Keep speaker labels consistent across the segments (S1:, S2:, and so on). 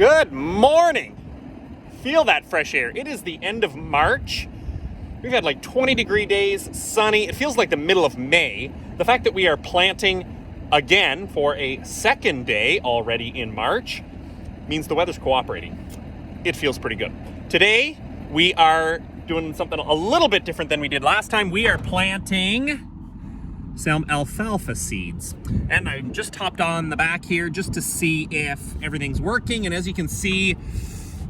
S1: Good morning. Feel that fresh air. It is the end of March. We've had like 20-degree days, sunny. It feels like the middle of May. The fact that we are planting again for a second day already in March means the weather's cooperating. It feels pretty good. Today, we are doing something a little bit different than we did last time. We are planting some alfalfa seeds. And I just hopped on the back here just to see if everything's working. And as you can see,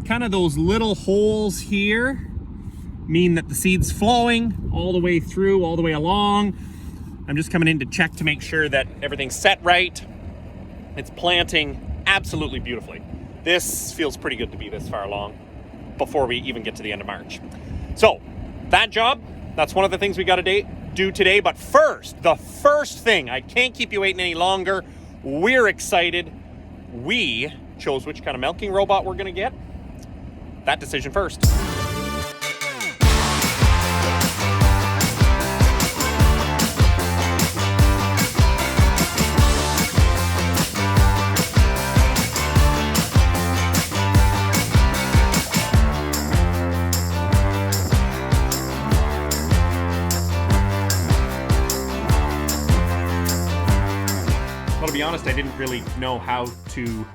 S1: kind of those little holes here mean that the seed's flowing all the way through, all the way along. I'm just coming in to check to make sure that everything's set right. It's planting absolutely beautifully. This feels pretty good to be this far along before we even get to the end of March. So that job, that's one of the things we got to do today. But first, the first thing, I can't keep you waiting any longer. We're excited. We chose which kind of milking robot we're going to get. That decision first. Well, to be honest, I didn't really know how to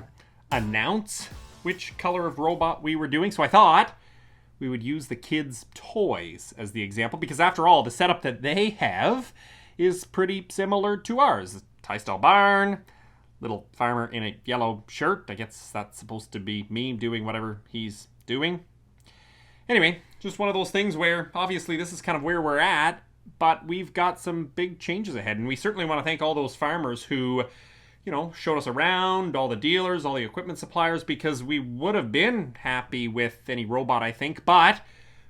S1: announce which color of robot we were doing, so I thought we would use the kids' toys as the example, because after all, the setup that they have is pretty similar to ours. Tie-style barn, little farmer in a yellow shirt. I guess that's supposed to be me doing whatever he's doing. Anyway, just one of those things where obviously this is kind of where we're at, but we've got some big changes ahead, and we certainly want to thank all those farmers who, you know, showed us around, all the dealers, all the equipment suppliers, because we would have been happy with any robot, I think, but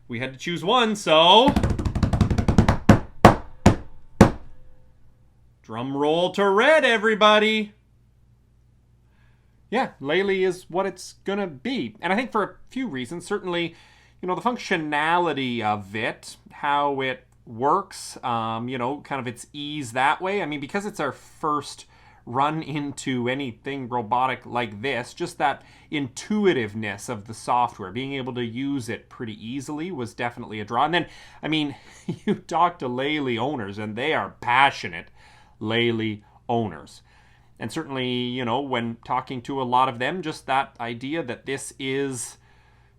S1: we had to choose one, so drum roll to red, everybody. Yeah, Lely is what it's gonna be, and I think for a few reasons. Certainly, you know, the functionality of it, how it works, you know, kind of its ease that way. I mean, because it's our first run into anything robotic like this, just that intuitiveness of the software, being able to use it pretty easily was definitely a draw. And then, I mean, you talk to Lely owners and they are passionate Lely owners. And certainly, you know, when talking to a lot of them, just that idea that this is,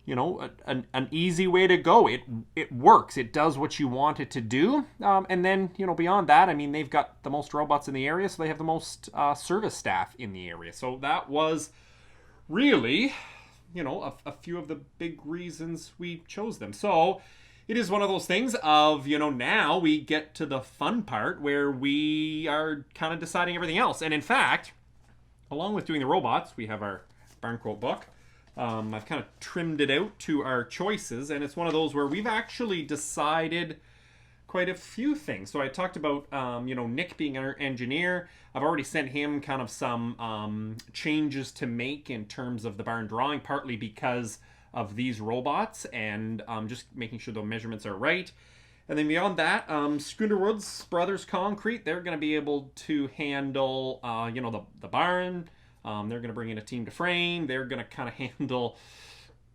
S1: you know, an easy way to go. It works. It does what you want it to do. And then, you know, beyond that, I mean, they've got the most robots in the area, so they have the most service staff in the area. So that was really, you know, a few of the big reasons we chose them. So it is one of those things of, you know, now we get to the fun part where we are kind of deciding everything else. And in fact, along with doing the robots, we have our barn quote book. I've kind of trimmed it out to our choices, and it's one of those where we've actually decided quite a few things. So I talked about, you know, Nick being our engineer. I've already sent him kind of some changes to make in terms of the barn drawing, partly because of these robots and just making sure the measurements are right. And then beyond that, Schoonerwoods Brothers Concrete, they're going to be able to handle, you know, the barn. They're going to bring in a team to frame. They're going to kind of handle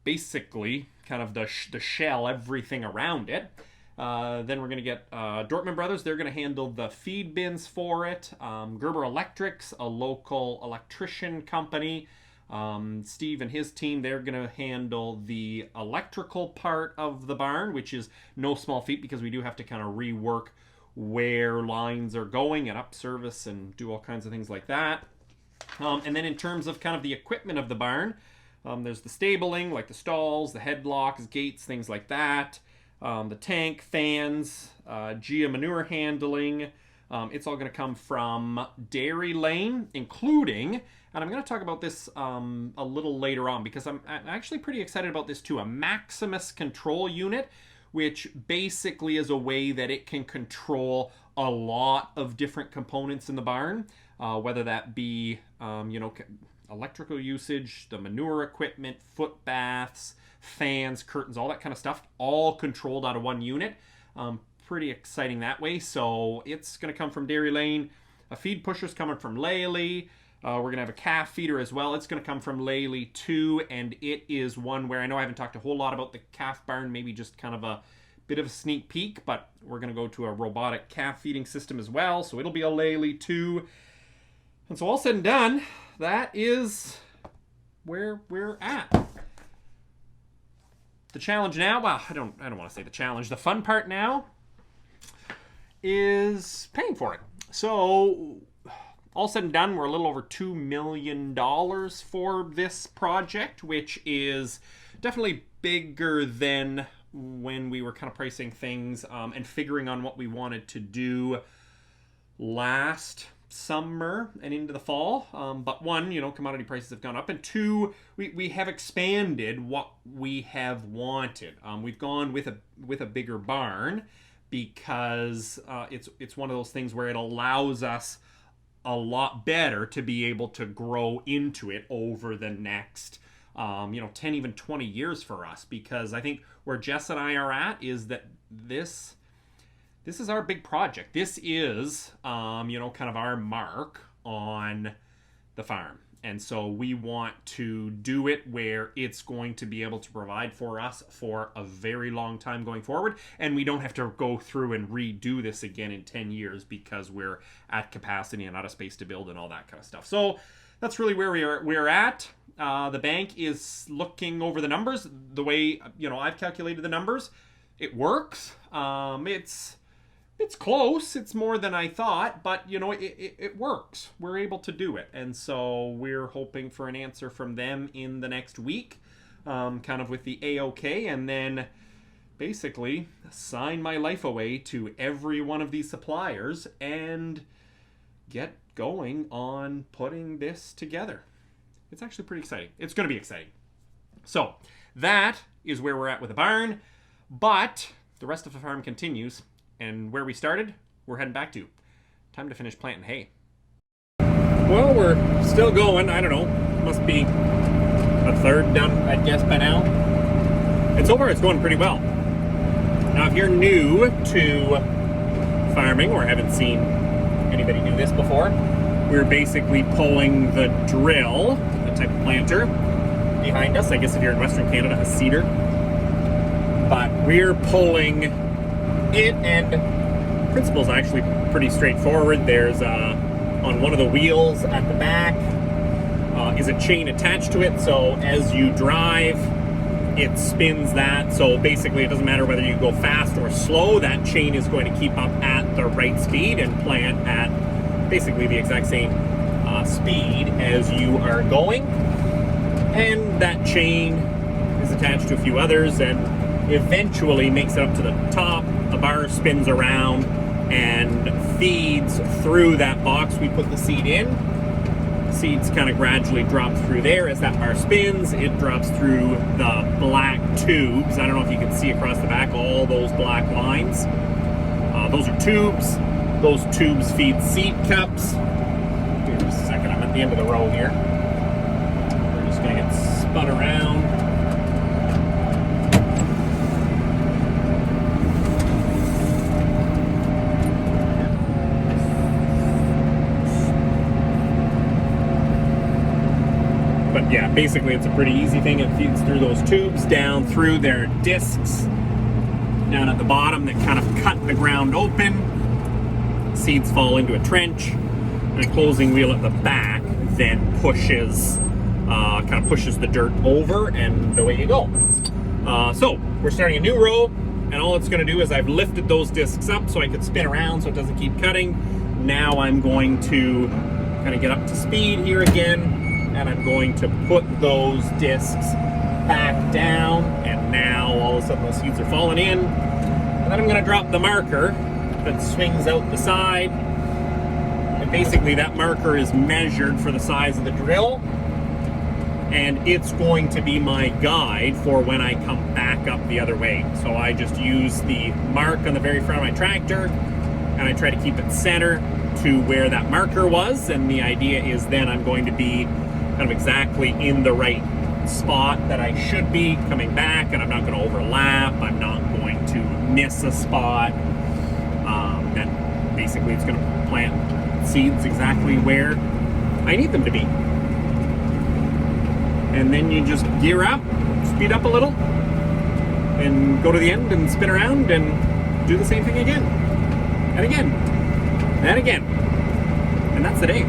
S1: basically kind of the shell, everything around it. Then we're going to get Dortmund Brothers. They're going to handle the feed bins for it. Gerber Electrics, a local electrician company. Steve and his team, they're going to handle the electrical part of the barn, which is no small feat because we do have to kind of rework where lines are going and up service and do all kinds of things like that. And then in terms of kind of the equipment of the barn, there's the stabling, like the stalls, the headlocks, gates, things like that. The tank, fans, GEA manure handling. It's all going to come from Dairy Lane, including, and I'm going to talk about this a little later on because I'm actually pretty excited about this too, a Maximus control unit, which basically is a way that it can control a lot of different components in the barn. Whether that be, you know, electrical usage, the manure equipment, foot baths, fans, curtains, all that kind of stuff, all controlled out of one unit. Pretty exciting that way. So it's going to come from Dairy Lane. A feed pusher's coming from Lely. We're going to have a calf feeder as well. It's going to come from Lely too, and it is one where I know I haven't talked a whole lot about the calf barn, maybe just kind of a bit of a sneak peek, but we're going to go to a robotic calf feeding system as well, so it'll be a Lely too. And so all said and done, that is where we're at. The challenge now, well, I don't want to say the challenge. The fun part now is paying for it. So all said and done, we're a little over $2 million for this project, which is definitely bigger than when we were kind of pricing things and figuring on what we wanted to do last summer and into the fall. But one, commodity prices have gone up, and two, we have expanded what we have wanted. We've gone with a bigger barn because it's one of those things where it allows us a lot better to be able to grow into it over the next 10, even 20 years for us, because I think where Jess and I are at is that this is our big project. This is, kind of our mark on the farm. And so we want to do it where it's going to be able to provide for us for a very long time going forward. And we don't have to go through and redo this again in 10 years because we're at capacity and out of space to build and all that kind of stuff. So that's really where we're at. The bank is looking over the numbers. The way, I've calculated the numbers, it works. It's close. It's more than I thought, but it works. We're able to do it. And so we're hoping for an answer from them in the next week, kind of with the A-OK, and then basically sign my life away to every one of these suppliers and get going on putting this together. It's actually pretty exciting. It's going to be exciting. So that is where we're at with the barn, but the rest of the farm continues. And where we started, we're heading back to. Time to finish planting hay. Well, we're still going. I don't know. Must be a third done, I'd guess, by now. And so far, it's going pretty well. Now, if you're new to farming or haven't seen anybody do this before, we're basically pulling the drill, the type of planter, behind us. I guess if you're in Western Canada, a seeder. But we're pulling it, and principle is actually pretty straightforward. There's on one of the wheels at the back is a chain attached to it, so as you drive it spins that. So basically it doesn't matter whether you go fast or slow, that chain is going to keep up at the right speed and plant at basically the exact same speed as you are going. And that chain is attached to a few others and eventually makes it up to the top. The bar spins around and feeds through that box we put the seed in. Seeds kind of gradually drop through there. As that bar spins, it drops through the black tubes. I don't know if you can see across the back all those black lines. Those are tubes. Those tubes feed seed cups. Give me just a second, I'm at the end of the row here. We're just going to get spun around. Yeah, basically it's a pretty easy thing. It feeds through those tubes, down through their discs, down at the bottom that kind of cut the ground open. Seeds fall into a trench, and a closing wheel at the back then pushes the dirt over, and away you go. So we're starting a new row, and all it's going to do is I've lifted those discs up so I could spin around so it doesn't keep cutting. Now I'm going to kind of get up to speed here again. And I'm going to put those discs back down, and now all of a sudden those seeds are falling in. And then I'm going to drop the marker that swings out the side. And basically that marker is measured for the size of the drill. And it's going to be my guide for when I come back up the other way. So I just use the mark on the very front of my tractor, and I try to keep it center to where that marker was. And the idea is then I'm going to be kind of exactly in the right spot that I should be coming back, and I'm not going to overlap. I'm not going to miss a spot. And basically it's going to plant seeds exactly where I need them to be. And then you just gear up, speed up a little, and go to the end and spin around and do the same thing again. And again. And again. And that's the day.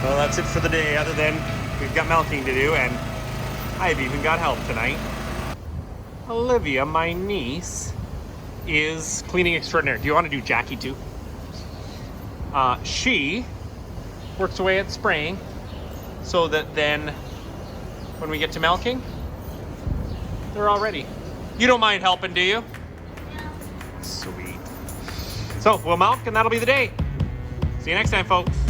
S1: Well, that's it for the day, other than we've got milking to do, and I've even got help tonight. Olivia, my niece, is cleaning extraordinaire. Do you want to do Jackie too? She works away at spraying, so that then when we get to milking, they're all ready. You don't mind helping, do you?
S2: Yeah.
S1: Sweet. So we'll milk, and that'll be the day. See you next time, folks.